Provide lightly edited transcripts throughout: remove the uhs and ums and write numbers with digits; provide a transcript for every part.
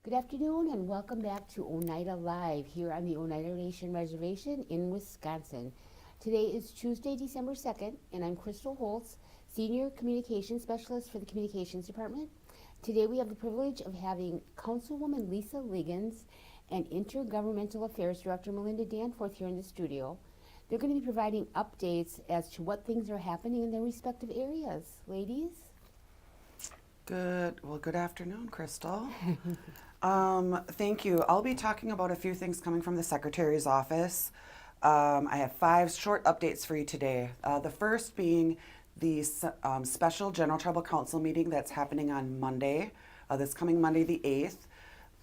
Good afternoon and welcome back to Oneida Live here on the Oneida Nation Reservation in Wisconsin. Today is Tuesday, December 2nd, and I'm Crystal Holtz, Senior Communications Specialist for the Communications Department. Today we have the privilege of having Councilwoman Lisa Liggins and Intergovernmental Affairs Director Melinda Danforth here in the studio. They're going to be providing updates as to what things are happening in their respective areas. Ladies? Good afternoon, Crystal. Thank you. I'll be talking about a few things coming from the Secretary's office. I have 5 short updates for you today. The first being the special General Tribal Council meeting that's happening on Monday, this coming Monday the 8th.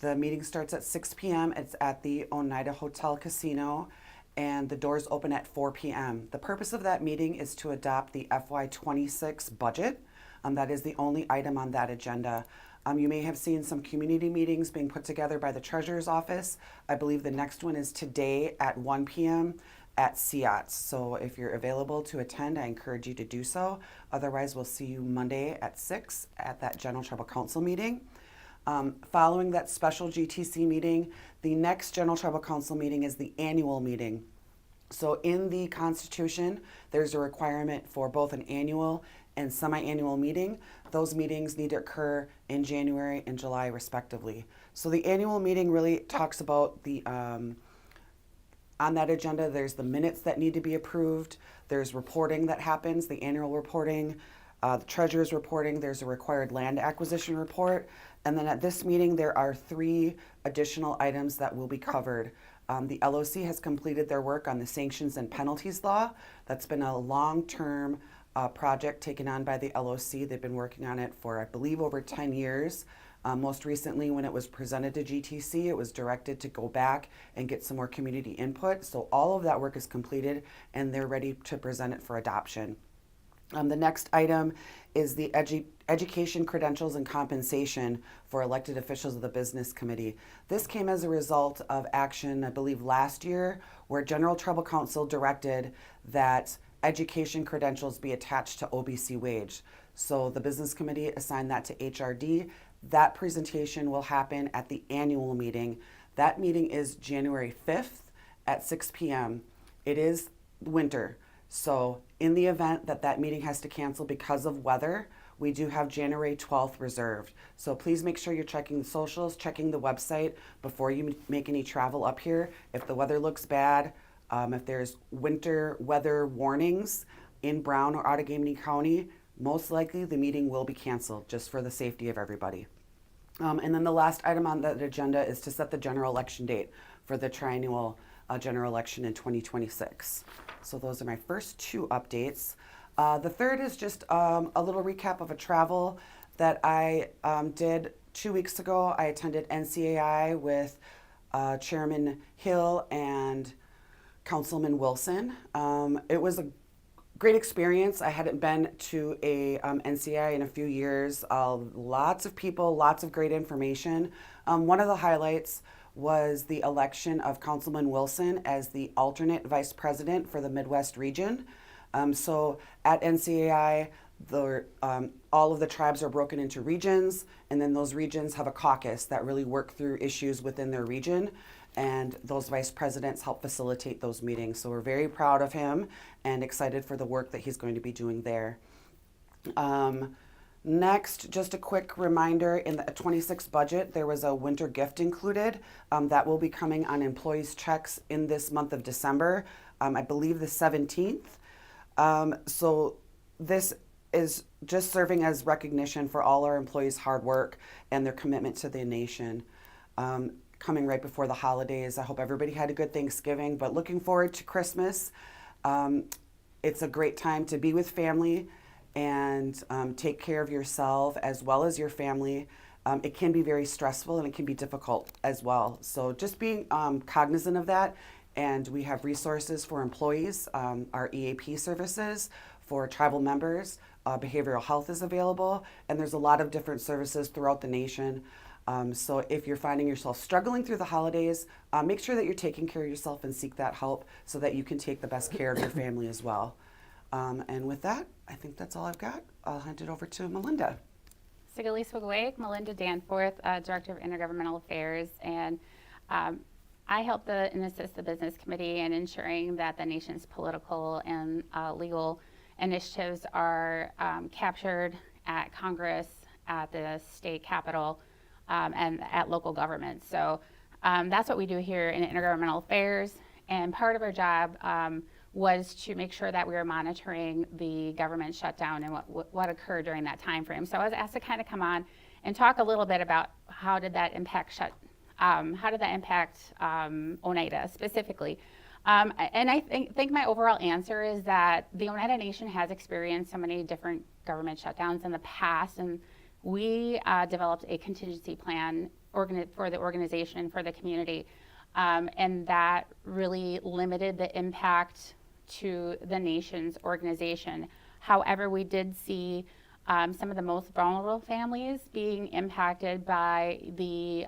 The meeting starts at 6 p.m. It's at the Oneida Hotel Casino, and the doors open at 4 p.m. The purpose of that meeting is to adopt the FY26 budget. That is the only item on that agenda. You may have seen some community meetings being put together by the Treasurer's Office. I believe the next one is today at 1 p.m. at CIATS. So if you're available to attend, I encourage you to do so. Otherwise, we'll see you Monday at 6 at that General Tribal Council meeting. Following that special GTC meeting, the next General Tribal Council meeting is the annual meeting. So in the Constitution, there's a requirement for both an annual and semi-annual meeting. Those meetings need to occur in January and July respectively. So the annual meeting really talks about the, on that agenda, there's the minutes that need to be approved, there's reporting that happens, the annual reporting, the treasurer's reporting, there's a required land acquisition report, and then at this meeting there are 3 additional items that will be covered. The LOC has completed their work on the sanctions and penalties law. That's been a long-term project taken on by the LOC. They've been working on it for, I believe, over 10 years. Most recently, when it was presented to GTC, it was directed to go back and get some more community input. So all of that work is completed, and they're ready to present it for adoption. The next item is the education credentials and compensation for elected officials of the business committee. This came as a result of action, I believe, last year, where General Tribal Council directed that education credentials be attached to OBC wage. So the business committee assigned that to HRD. That presentation will happen at the annual meeting. That meeting is January 5th at 6 p.m. It is winter. So in the event that that meeting has to cancel because of weather, we do have January 12th reserved. So please make sure you're checking the socials, checking the website before you make any travel up here. If the weather looks bad, if there's winter weather warnings in Brown or Outagamie County, most likely the meeting will be canceled just for the safety of everybody. And then the last item on the agenda is to set the general election date for the triennial general election in 2026. So those are my first 2 updates. The third is just a little recap of a travel that I did 2 weeks ago. I attended NCAI with Chairman Hill and Councilman Wilson. It was a great experience. I hadn't been to a NCAI in a few years. Lots of people, lots of great information. One of the highlights was the election of Councilman Wilson as the alternate vice president for the Midwest region. So at NCAI, all of the tribes are broken into regions, and then those regions have a caucus that really work through issues within their region, and those vice presidents help facilitate those meetings. So we're very proud of him and excited for the work that he's going to be doing there. Next, just a quick reminder, in the 26 budget, there was a winter gift included that will be coming on employees' checks in this month of December, I believe the 17th. So this is just serving as recognition for all our employees' hard work and their commitment to the nation. Coming right before the holidays, I hope everybody had a good Thanksgiving, but looking forward to Christmas. It's a great time to be with family and take care of yourself as well as your family. It can be very stressful and it can be difficult as well. So just being cognizant of that. And we have resources for employees, our EAP services for tribal members, behavioral health is available, and there's a lot of different services throughout the nation. So if you're finding yourself struggling through the holidays, make sure that you're taking care of yourself and seek that help so that you can take the best care of your family as well. And with that, I think that's all I've got. I'll hand it over to Melinda. Yawʌko, Melinda Danforth, Director of Intergovernmental Affairs, and I help and assist the Business Committee in ensuring that the nation's political and legal initiatives are captured at Congress, at the state capitol, and at local governments. So that's what we do here in Intergovernmental Affairs, and part of our job was to make sure that we were monitoring the government shutdown and what occurred during that time frame. So I was asked to kind of come on and talk a little bit about how did that impact Oneida specifically. And I think my overall answer is that the Oneida Nation has experienced so many different government shutdowns in the past, and we developed a contingency plan for the organization, for the community, and that really limited the impact to the nation's organization. However, we did see some of the most vulnerable families being impacted by the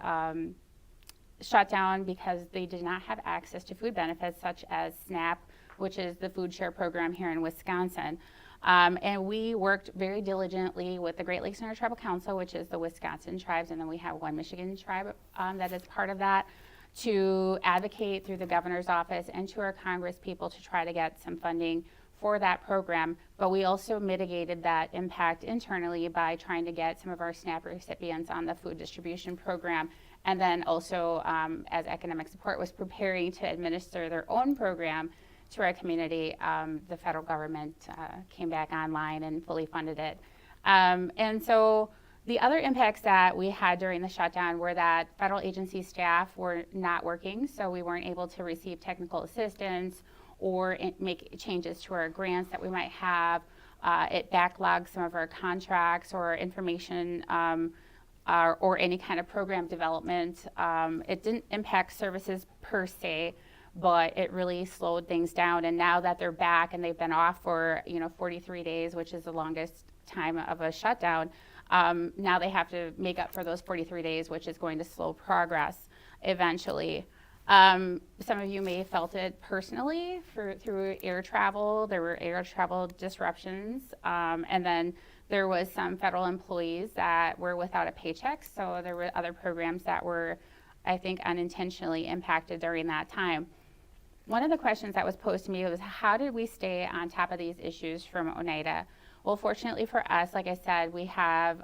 shutdown because they did not have access to food benefits such as SNAP, which is the food share program here in Wisconsin. And we worked very diligently with the Great Lakes Tribal Council, which is the Wisconsin tribes, and then we have one Michigan tribe that is part of that, to advocate through the governor's office and to our Congress people to try to get some funding for that program. But we also mitigated that impact internally by trying to get some of our SNAP recipients on the food distribution program. And then also, as economic support was preparing to administer their own program to our community, the federal government came back online and fully funded it. And so the other impacts that we had during the shutdown were that federal agency staff were not working, so we weren't able to receive technical assistance or make changes to our grants that we might have. It backlogged some of our contracts or information or any kind of program development. It didn't impact services per se, but it really slowed things down. And now that they're back and they've been off for 43 days, which is the longest time of a shutdown, now they have to make up for those 43 days, which is going to slow progress eventually. Some of you may have felt it personally through air travel. There were air travel disruptions, and then there was some federal employees that were without a paycheck, so there were other programs that were, I think, unintentionally impacted during that time. One of the questions that was posed to me was, how did we stay on top of these issues from Oneida? Well, fortunately for us, like I said, we have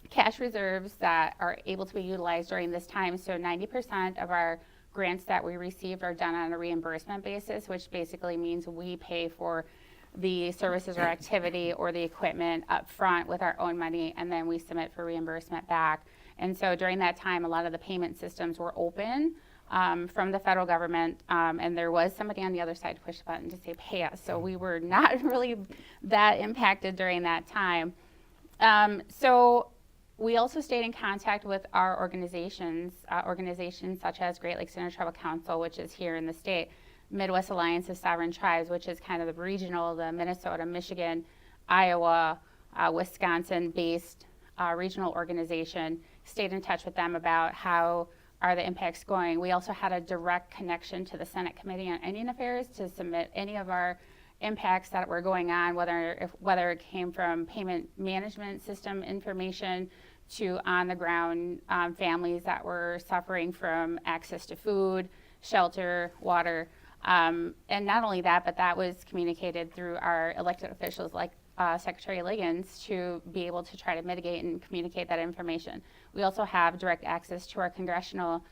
cash reserves that are able to be utilized during this time. So 90% of our grants that we received are done on a reimbursement basis, which basically means we pay for the services or activity or the equipment up front with our own money, and then we submit for reimbursement back. And so during that time, a lot of the payment systems were open from the federal government, and there was somebody on the other side to push the button to say pay us. So we were not really that impacted during that time. So we also stayed in contact with our organizations such as Great Lakes Tribal Council, which is here in the state, Midwest Alliance of Sovereign Tribes, which is kind of the regional, the Minnesota, Michigan, Iowa, Wisconsin-based regional organization. Stayed in touch with them about how are the impacts going. We also had a direct connection to the Senate Committee on Indian Affairs to submit any of our impacts that were going on, whether it came from payment management system information to on-the-ground families that were suffering from access to food, shelter, water. And not only that, but that was communicated through our elected officials like Secretary Liggins to be able to try to mitigate and communicate that information. We also have direct access to our congressional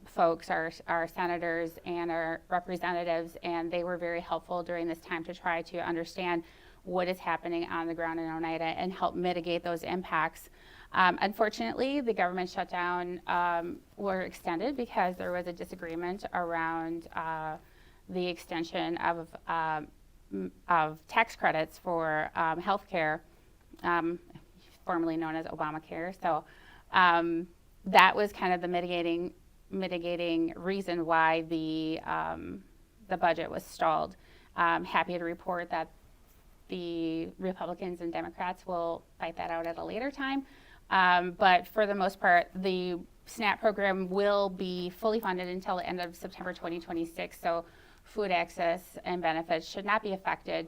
folks, our senators and our representatives, and they were very helpful during this time to try to understand what is happening on the ground in Oneida and help mitigate those impacts. Unfortunately, the government shutdown were extended because there was a disagreement around the extension of tax credits for health care, formerly known as Obamacare. So that was kind of the mitigating reason why the budget was stalled. Happy to report that the Republicans and Democrats will fight that out at a later time. But for the most part, the SNAP program will be fully funded until the end of September 2026. So food access and benefits should not be affected.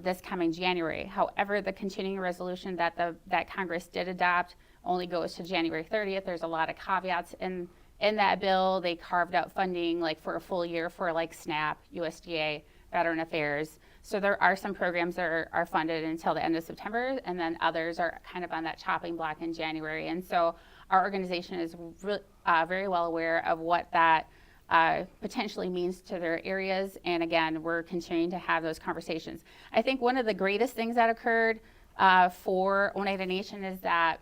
this coming January. However, the continuing resolution that Congress did adopt only goes to January 30th. There's a lot of caveats in that bill. They carved out funding like for a full year for like SNAP, USDA, Veteran Affairs. So there are some programs that are funded until the end of September, and then others are kind of on that chopping block in January. And so our organization is very well aware of what that potentially means to their areas. And again, we're continuing to have those conversations. I think one of the greatest things that occurred for Oneida Nation is that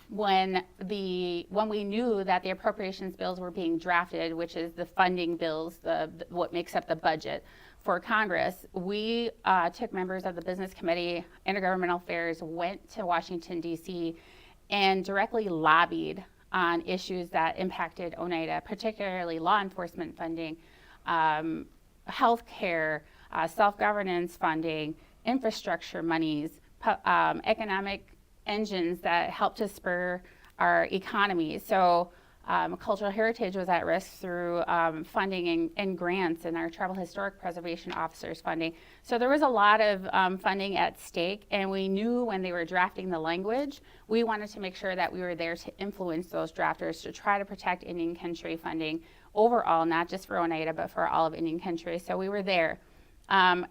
when we knew that the appropriations bills were being drafted, which is the funding bills, what makes up the budget for Congress, we took members of the Business Committee, Intergovernmental Affairs, went to Washington, D.C., and directly lobbied on issues that impacted Oneida, particularly law enforcement funding, health care, self-governance funding, infrastructure monies, economic engines that help to spur our economy. So cultural heritage was at risk through funding and grants and our tribal historic preservation officers funding. So there was a lot of funding at stake, and we knew when they were drafting the language, we wanted to make sure that we were there to influence those drafters to try to protect Indian country funding overall, not just for Oneida, but for all of Indian country. So we were there.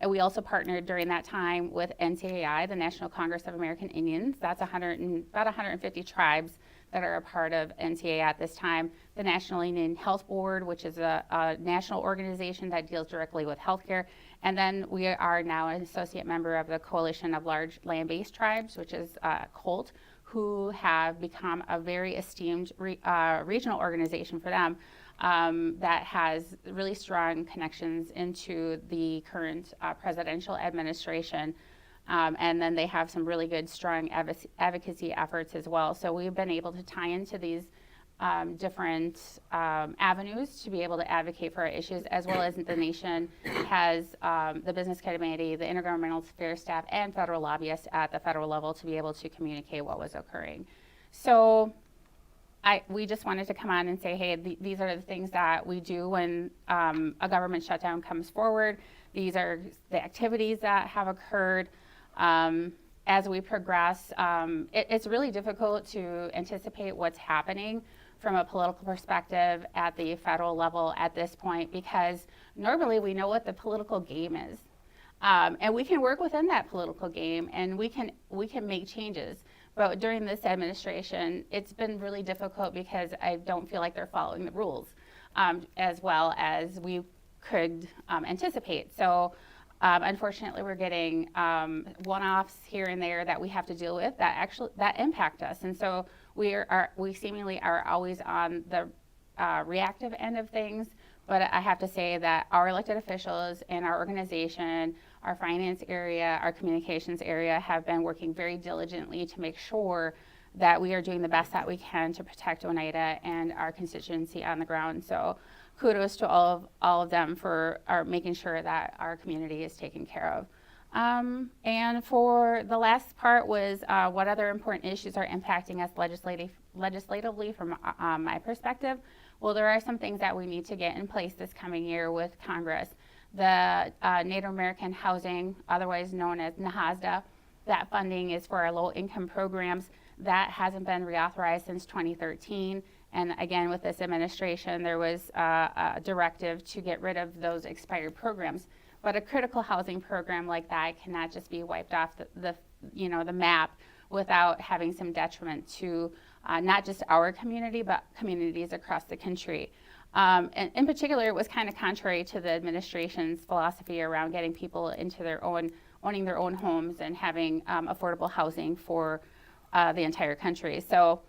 We also partnered during that time with NCAI, the National Congress of American Indians. That's about 150 tribes that are a part of NCAI at this time. The National Indian Health Board, which is a national organization that deals directly with healthcare. And then we are now an associate member of the Coalition of Large Land-Based Tribes, which is COLT, who have become a very esteemed regional organization for them. That has really strong connections into the current presidential administration. And then they have some really good, strong advocacy efforts as well. So we've been able to tie into these different avenues to be able to advocate for our issues, as well as the nation has the Business Committee, the Intergovernmental Affairs staff, and federal lobbyists at the federal level to be able to communicate what was occurring. So we just wanted to come on and say, hey, these are the things that we do when a government shutdown comes forward. These are the activities that have occurred as we progress. It's really difficult to anticipate what's happening from a political perspective at the federal level at this point, because normally we know what the political game is. And we can work within that political game, and we can make changes. But during this administration, it's been really difficult because I don't feel like they're following the rules as well as we could anticipate. So unfortunately, we're getting one-offs here and there that we have to deal with that impact us. And so we seemingly are always on the reactive end of things. But I have to say that our elected officials and our organization, our finance area, our communications area have been working very diligently to make sure that we are doing the best that we can to protect Oneida and our constituency on the ground. So kudos to all of them for making sure that our community is taken care of. And for the last part was what other important issues are impacting us legislatively from my perspective. Well, there are some things that we need to get in place this coming year with Congress. The Native American Housing, otherwise known as NAHASDA, that funding is for our low-income programs. That hasn't been reauthorized since 2013. And again, with this administration, there was a directive to get rid of those expired programs. But a critical housing program like that cannot just be wiped off the map without having some detriment to not just our community, but communities across the country. And in particular, it was kind of contrary to the administration's philosophy around getting people into owning their own homes and having affordable housing for the entire country. So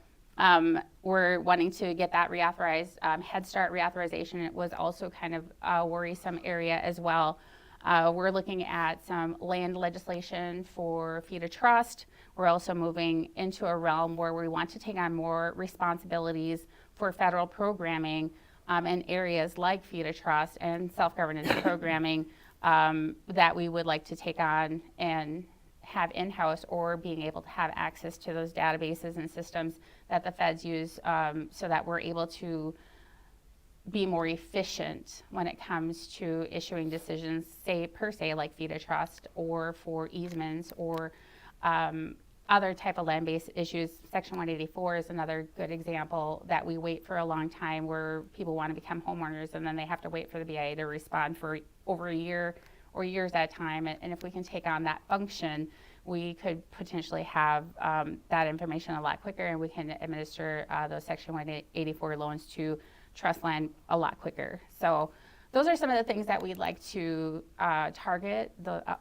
we're wanting to get that reauthorized. Head Start reauthorization, it was also kind of a worrisome area as well. We're looking at some land legislation for fee to trust. We're also moving into a realm where we want to take on more responsibilities for federal programming in areas like fee to trust and self-governance programming that we would like to take on and have in-house, or being able to have access to those databases and systems that the feds use so that we're able to be more efficient when it comes to issuing decisions, say per se like feed a trust or for easements or other type of land-based issues. Section 184 is another good example that we wait for a long time where people want to become homeowners and then they have to wait for the BIA to respond for over a year or years at a time. And if we can take on that function, we could potentially have that information a lot quicker, and we can administer those Section 184 loans to trust land a lot quicker. So those are some of the things that we'd like to target.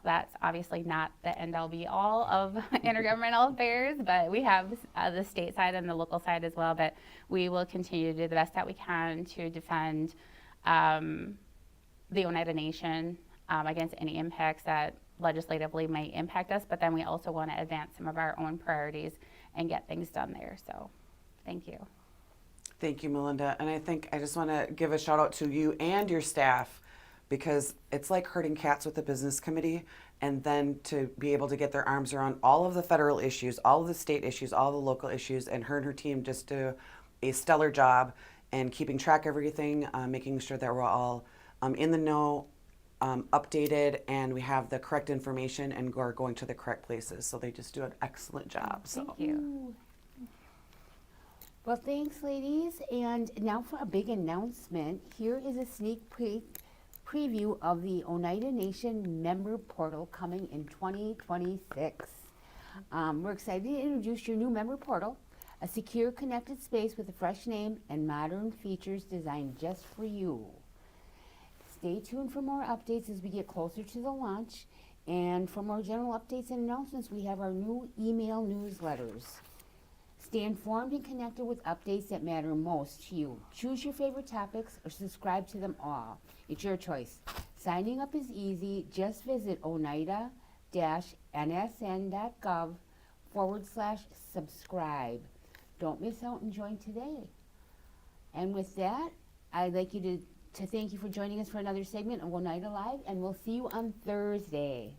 That's obviously not the end-all be-all of intergovernmental affairs, but we have the state side and the local side as well. But we will continue to do the best that we can to defend the Oneida Nation against any impacts that legislatively may impact us. But then we also want to advance some of our own priorities and get things done there. So thank you. Thank you, Melinda. And I think I just want to give a shout out to you and your staff, because it's like herding cats with the business committee, and then to be able to get their arms around all of the federal issues, all of the state issues, all the local issues, and her and her team just do a stellar job and keeping track of everything, making sure that we're all in the know, updated, and we have the correct information and are going to the correct places. So they just do an excellent job. So. Thank you. Well, thanks, ladies. And now for a big announcement. Here is a sneak preview of the Oneida Nation member portal coming in 2026. We're excited to introduce your new member portal, a secure, connected space with a fresh name and modern features designed just for you. Stay tuned for more updates as we get closer to the launch. And for more general updates and announcements, we have our new email newsletters. Stay informed and connected with updates that matter most to you. Choose your favorite topics or subscribe to them all. It's your choice. Signing up is easy. Just visit oneida-nsn.gov/subscribe. Don't miss out and join today. And with that, I'd like you to thank you for joining us for another segment of Oneida Live, and we'll see you on Thursday.